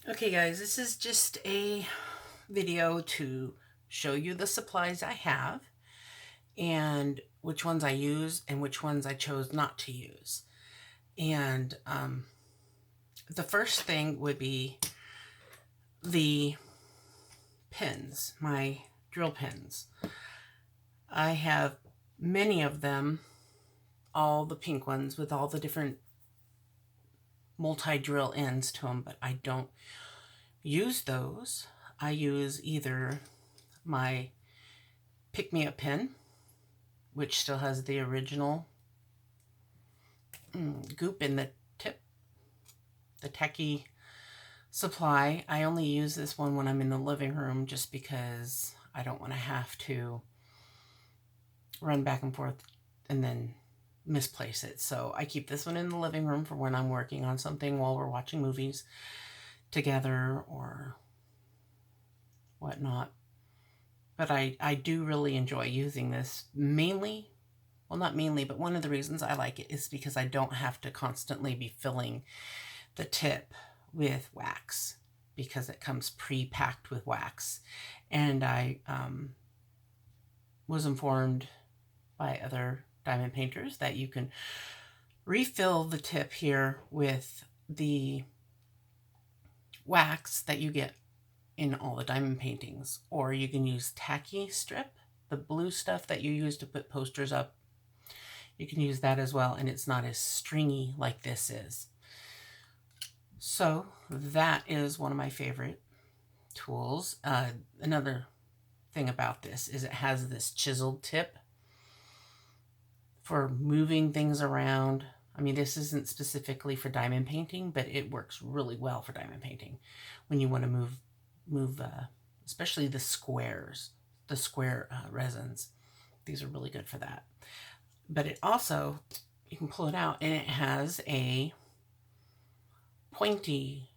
Okay guys, this is just a video to show you the supplies I have and which ones I use and which ones I chose not to use. And the first thing would be the pins, my drill pins. I have many of them, all the pink ones with all the different multi-drill ends to them, but I don't use those. I use either my pick-me-up pin, which still has the original goop in the tip, the tacky supply. I only use this one when I'm in the living room just because I don't want to have to run back and forth and then misplace it. So I keep this one in the living room for when I'm working on something while we're watching movies together or whatnot. But I do really enjoy using this mainly. Well, not mainly, but one of the reasons I like it is because I don't have to constantly be filling the tip with wax because it comes pre-packed with wax. And I was informed by other diamond painters that you can refill the tip here with the wax that you get in all the diamond paintings, or you can use tacky strip, the blue stuff that you use to put posters up. You can use that as well, and it's not as stringy like this is. So that is one of my favorite tools. Another thing about this is it has this chiseled tip for moving things around. I mean, this isn't specifically for diamond painting, but it works really well for diamond painting when you want to move, especially the squares, the square resins. These are really good for that. But it also, you can pull it out, and it has a pointy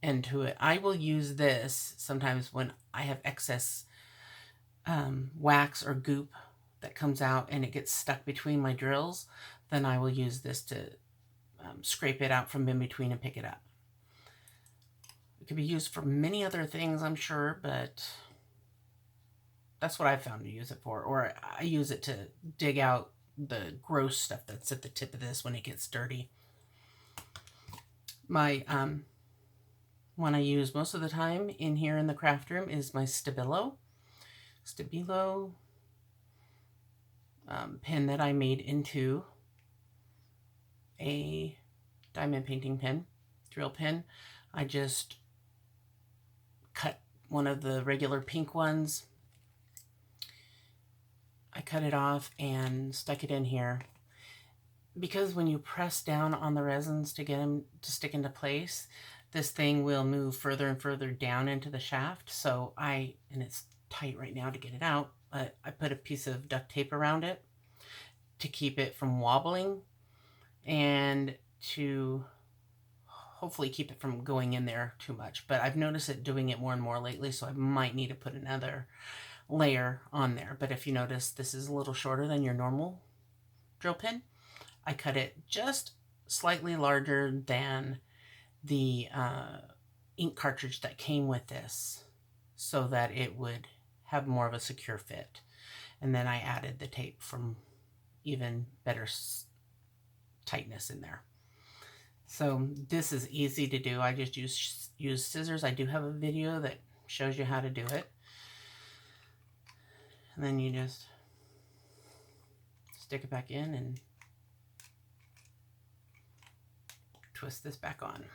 end to it. I will use this sometimes when I have excess wax or goop that comes out and it gets stuck between my drills. Then I will use this to scrape it out from in between and pick it up. It could be used for many other things, I'm sure, but that's what I've found to use it for. Or I use it to dig out the gross stuff that's at the tip of this when it gets dirty. My one I use most of the time in here in the craft room is my Stabilo pin that I made into a diamond painting pin, drill pin. I just cut one of the regular pink ones. I cut it off and stuck it in here. Because when you press down on the resins to get them to stick into place, this thing will move further and further down into the shaft. So and it's tight right now to get it out, but I put a piece of duct tape around it to keep it from wobbling and to hopefully keep it from going in there too much. But I've noticed it doing it more and more lately, so I might need to put another layer on there. But if you notice, this is a little shorter than your normal drill pin. I cut it just slightly larger than the ink cartridge that came with this so that it would have more of a secure fit. And then I added the tape from even better tightness in there. So this is easy to do. I just use scissors. I do have a video that shows you how to do it. And then you just stick it back in and twist this back on.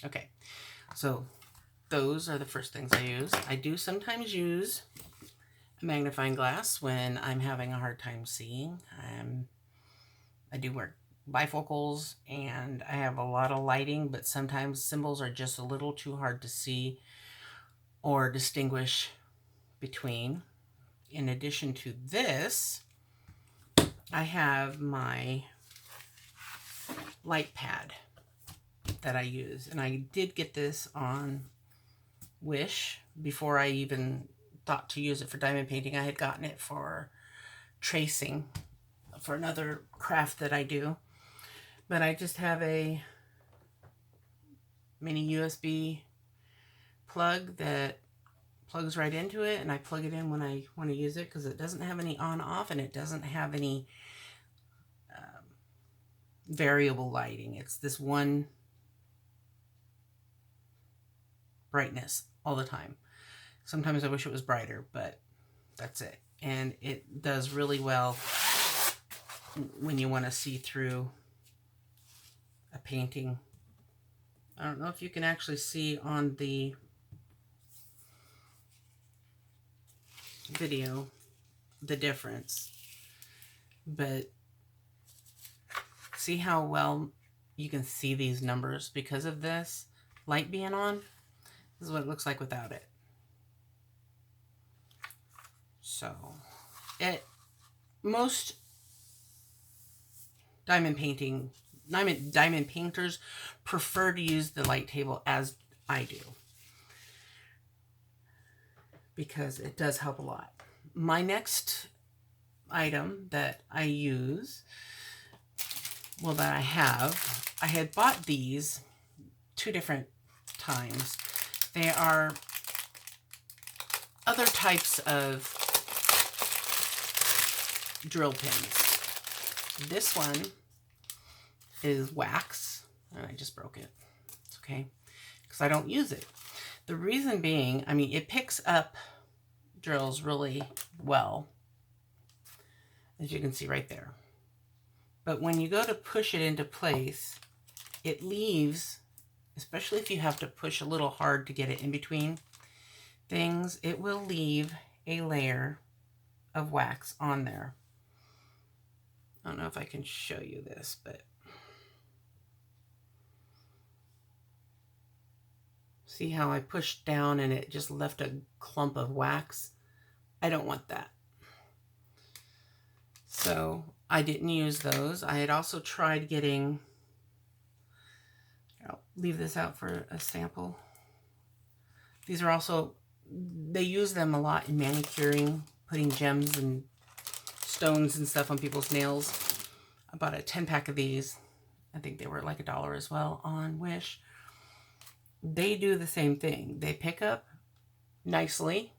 Okay, so those are the first things I use. I do sometimes use a magnifying glass when I'm having a hard time seeing. I do wear bifocals and I have a lot of lighting, but sometimes symbols are just a little too hard to see or distinguish between. In addition to this, I have my light pad that I use, and I did get this on Wish before I even thought to use it for diamond painting. I had gotten it for tracing for another craft that I do, but I just have a mini USB plug that plugs right into it, and I plug it in when I want to use it because it doesn't have any on-off and it doesn't have any variable lighting. It's this one brightness all the time. Sometimes I wish it was brighter, but that's it. And it does really well when you want to see through a painting. I don't know if you can actually see on the video the difference, but see how well you can see these numbers because of this light being on? This is what it looks like without it. So, most diamond painters prefer to use the light table as I do, because it does help a lot. My next item that I use, well, that I had bought these 2 different times. They are other types of drill pins. This one is wax, and I just broke it. It's okay, because I don't use it. The reason being, I mean, it picks up drills really well, as you can see right there. But when you go to push it into place, it leaves, especially if you have to push a little hard to get it in between things, it will leave a layer of wax on there. I don't know if I can show you this, but see how I pushed down and it just left a clump of wax? I don't want that. So I didn't use those. I had also tried getting, I'll leave this out for a sample. These are also, they use them a lot in manicuring, putting gems and stones and stuff on people's nails. I bought a 10-pack of these. I think they were like $1 as well on Wish. They do the same thing. They pick up nicely,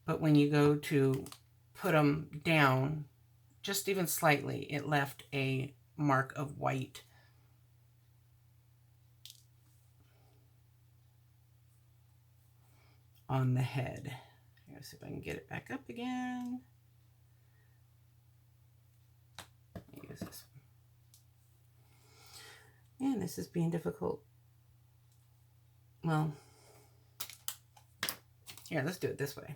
but when you go to put them down, just even slightly, it left a mark of white. On the head. Let's see if I can get it back up again. Let me use this one. Man, this is being difficult. Well, here, let's do it this way.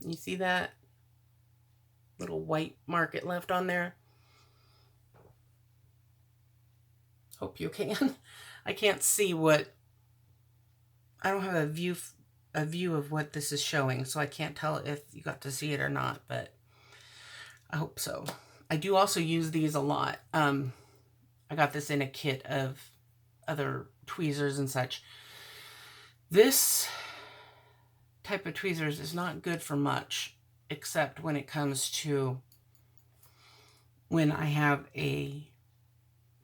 You see that little white mark it left on there? Hope you can. I can't see what, I don't have a view of what this is showing, so I can't tell if you got to see it or not, but I hope so. I do also use these a lot. I got this in a kit of other tweezers and such. This type of tweezers is not good for much, except when it comes to when I have a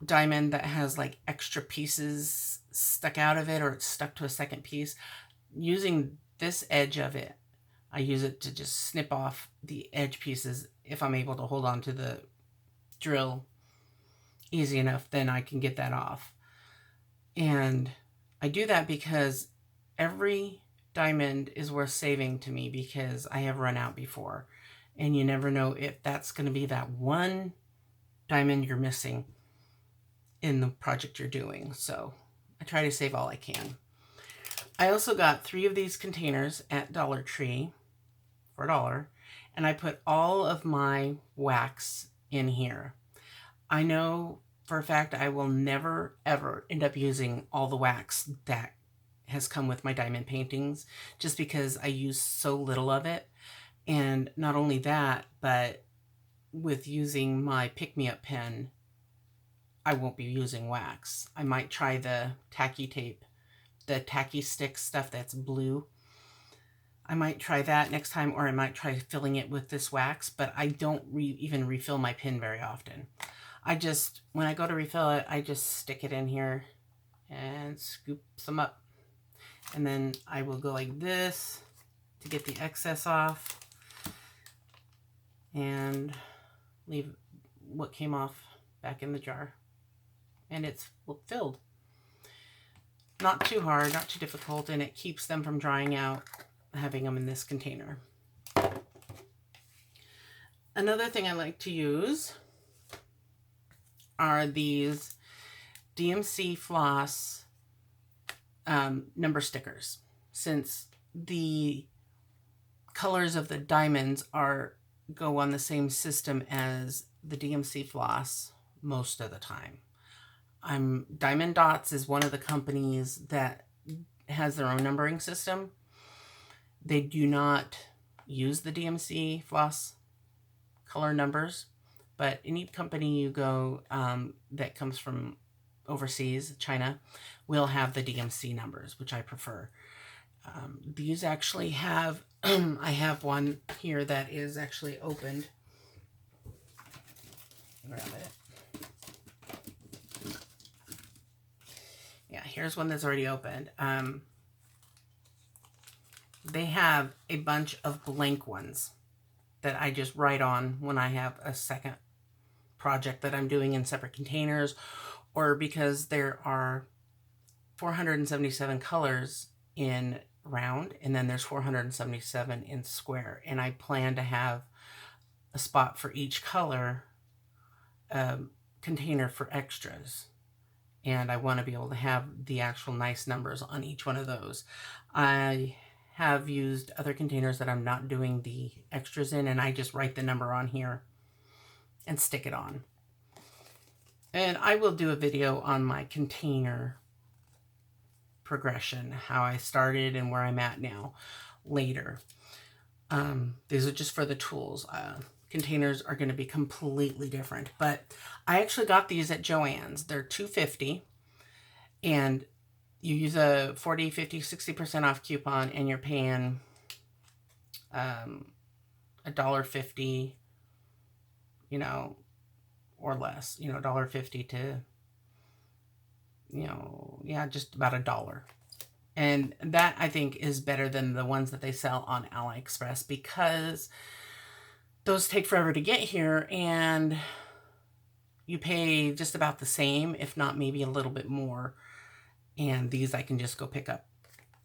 diamond that has like extra pieces stuck out of it, or it's stuck to a second piece. Using this edge of it, I use it to just snip off the edge pieces. If I'm able to hold on to the drill easy enough, then I can get that off. And I do that because every diamond is worth saving to me, because I have run out before, and you never know if that's going to be that one diamond you're missing in the project you're doing. So I try to save all I can. I also got 3 of these containers at Dollar Tree for $1, and I put all of my wax in here. I know for a fact I will never ever end up using all the wax that has come with my diamond paintings, just because I use so little of it. And not only that, but with using my pick-me-up pen, I won't be using wax. I might try the tacky tape, the tacky stick stuff that's blue. I might try that next time, or I might try filling it with this wax, but I don't even refill my pen very often. when I go to refill it, I just stick it in here and scoop some up. And then I will go like this to get the excess off and leave what came off back in the jar. And it's filled. Not too hard, not too difficult, and it keeps them from drying out, having them in this container. Another thing I like to use are these DMC floss number stickers. Since the colors of the diamonds go on the same system as the DMC floss most of the time. Diamond Dots is one of the companies that has their own numbering system. They do not use the DMC floss color numbers, but any company you go that comes from overseas, China, will have the DMC numbers, which I prefer. These actually have, I have one here that is actually opened. Grab it. Yeah, here's one that's already opened. They have a bunch of blank ones that I just write on when I have a second project that I'm doing in separate containers, or because there are 477 colors in round, and then there's 477 in square, and I plan to have a spot for each color container for extras, and I want to be able to have the actual nice numbers on each one of those. I have used other containers that I'm not doing the extras in, and I just write the number on here and stick it on. And I will do a video on my container progression, how I started and where I'm at now later. These are just for the tools. Containers are going to be completely different, but I actually got these at Joann's. They're $2.50, and you use a 40, 50, 60% off coupon, and you're paying $1.50, you know, or less, you know, $1.50 to, you know, yeah, just about $1. And that, I think, is better than the ones that they sell on AliExpress, because those take forever to get here, and you pay just about the same, if not maybe a little bit more. And these I can just go pick up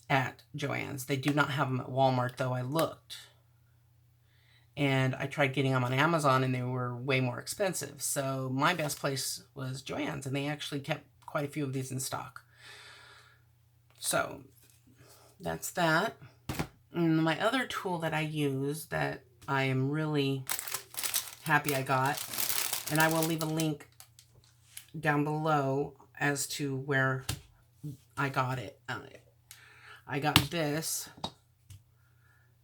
at Joann's. They do not have them at Walmart, though. I looked. And I tried getting them on Amazon, and they were way more expensive. So my best place was Joann's, and they actually kept quite a few of these in stock. So that's that. And my other tool that I use that I am really happy I got, and I will leave a link down below as to where I got it. I got this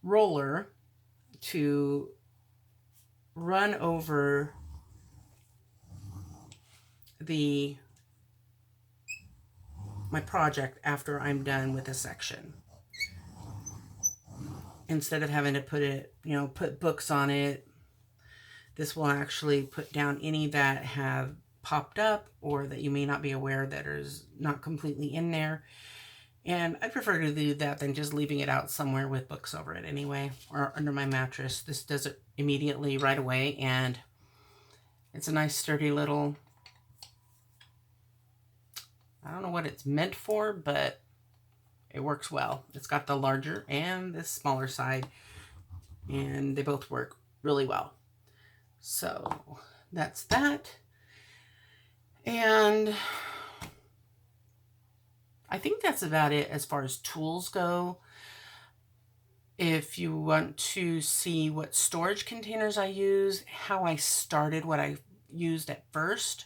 roller to run over my project after I'm done with a section. Instead of having to put books on it, this will actually put down any that have popped up or that you may not be aware that is not completely in there. And I prefer to do that than just leaving it out somewhere with books over it anyway, or under my mattress. This does it immediately right away, and it's a nice sturdy little, I don't know what it's meant for, but it works well. It's got the larger and this smaller side, and they both work really well. So that's that. And I think that's about it as far as tools go. If you want to see what storage containers I use, how I started, what I used at first,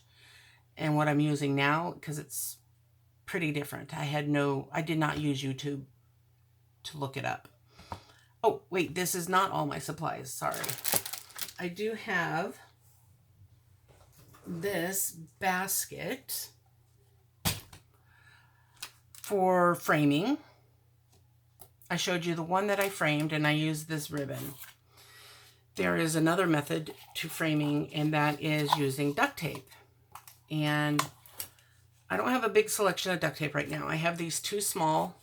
and what I'm using now, because it's pretty different. I did not use YouTube to look it up. Oh, wait, this is not all my supplies. Sorry. I do have this basket for framing. I showed you the one that I framed, and I used this ribbon. There is another method to framing, and that is using duct tape. And I don't have a big selection of duct tape right now. I have these 2 small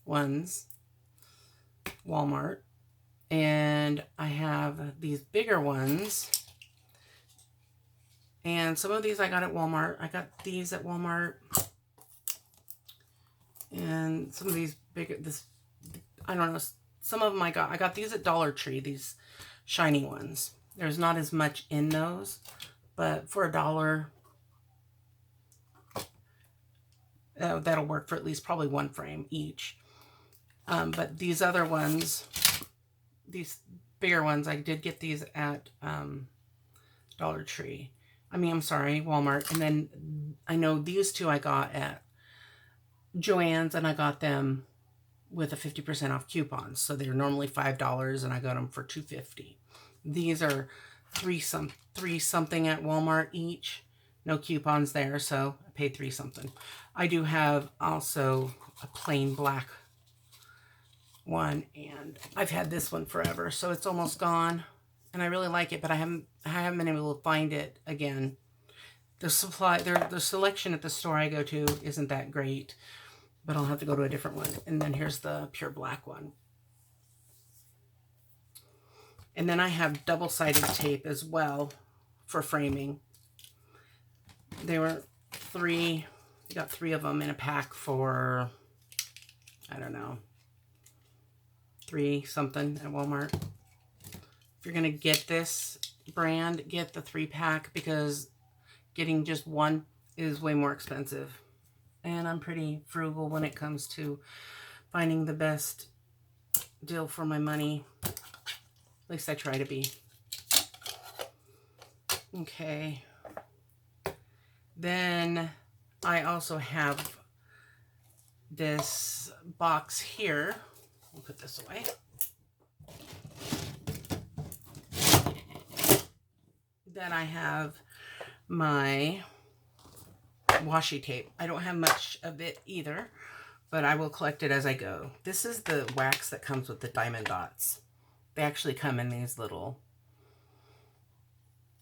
ones, Walmart, and I have these bigger ones. And some of these I got at Walmart. I got these at Walmart. And some of these bigger, I don't know, some of them I got these at Dollar Tree, these shiny ones. There's not as much in those, but for $1, that'll work for at least probably 1 frame each. But these other ones, these bigger ones, I did get these at Dollar Tree. I'm sorry, Walmart. And then I know these 2 I got at Joann's, and I got them with a 50% off coupon. So they're normally $5 and I got them for $2.50. These are three something at Walmart each. No coupons there, so I paid 3 something. I do have also a plain black one, and I've had this one forever, so it's almost gone. And I really like it, but I haven't been able to find it again. The selection at the store I go to isn't that great, but I'll have to go to a different one. And then here's the pure black one. And then I have double-sided tape as well for framing. They were 3, you got 3 of them in a pack for, I don't know, 3 something at Walmart. If you're going to get this brand, get the 3-pack, because getting just one is way more expensive. And I'm pretty frugal when it comes to finding the best deal for my money. At least I try to be. Okay. Then I also have this box here. I'll put this away. Then I have my washi tape. I don't have much of it either, but I will collect it as I go. This is the wax that comes with the diamond dots. They actually come in these little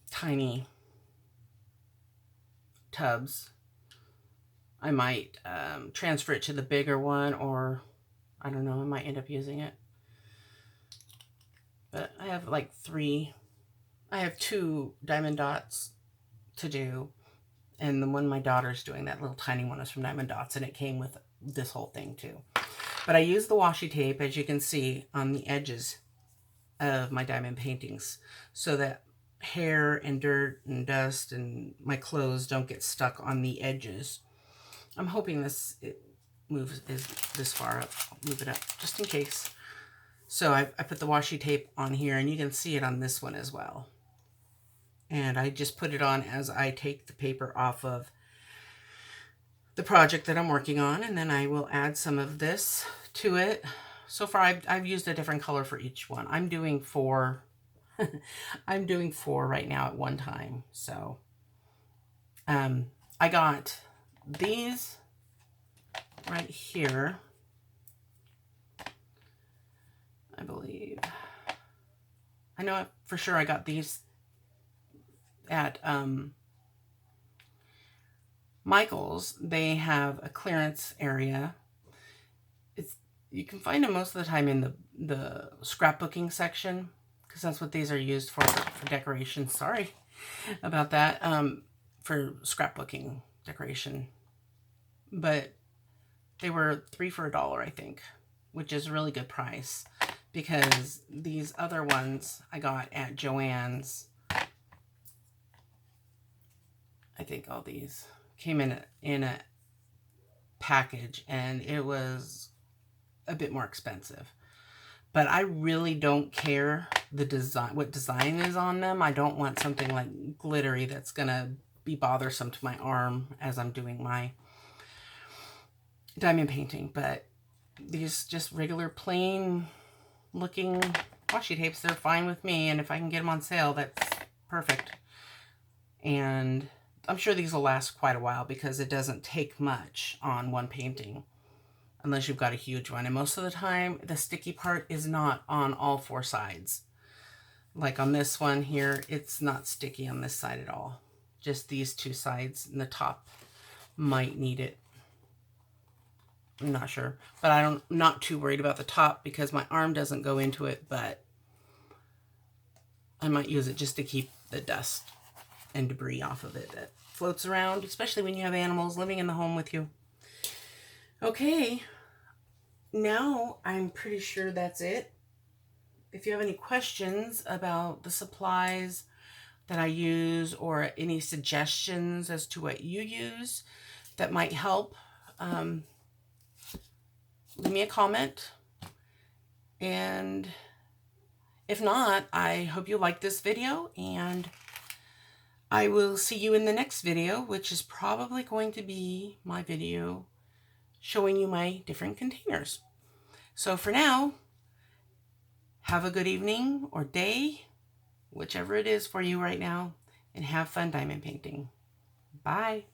tiny tubs. I might transfer it to the bigger one, or I don't know, I might end up using it. But I have like 3. I have 2 diamond dots to do. And the one my daughter's doing, that little tiny one, is from Diamond Dots, and it came with this whole thing too. But I use the washi tape, as you can see, on the edges of my diamond paintings, so that hair and dirt and dust and my clothes don't get stuck on the edges. I'm hoping it moves this far up. I'll move it up just in case. So I put the washi tape on here, and you can see it on this one as well. And I just put it on as I take the paper off of the project that I'm working on, and then I will add some of this to it. So far, I've used a different color for each one. I'm doing 4. I'm doing 4 right now at one time. So I got these right here, I believe. I know for sure I got these at Michael's. They have a clearance area. You can find them most of the time in the scrapbooking section, because that's what these are used for decoration. Sorry about that. For scrapbooking decoration. But they were 3 for $1, I think, which is a really good price, because these other ones I got at Joann's. I think all these came in a package, and it was a bit more expensive. But I really don't care the design, what design is on them. I don't want something like glittery that's gonna be bothersome to my arm as I'm doing my diamond painting. But these just regular plain looking washi tapes, they're fine with me, and if I can get them on sale, that's perfect. And I'm sure these will last quite a while, because it doesn't take much on one painting unless you've got a huge one. And most of the time, the sticky part is not on all 4 sides. Like on this one here, it's not sticky on this side at all. just these two sides, and the top might need it. I'm not sure, but I'm not too worried about the top because my arm doesn't go into it, but I might use it just to keep the dust and debris off of it that floats around, especially when you have animals living in the home with you. Okay, now I'm pretty sure that's it. If you have any questions about the supplies that I use or any suggestions as to what you use that might help, leave me a comment. And if not, I hope you like this video, and I will see you in the next video, which is probably going to be my video showing you my different containers. So for now, have a good evening or day, whichever it is for you right now, and have fun diamond painting. Bye.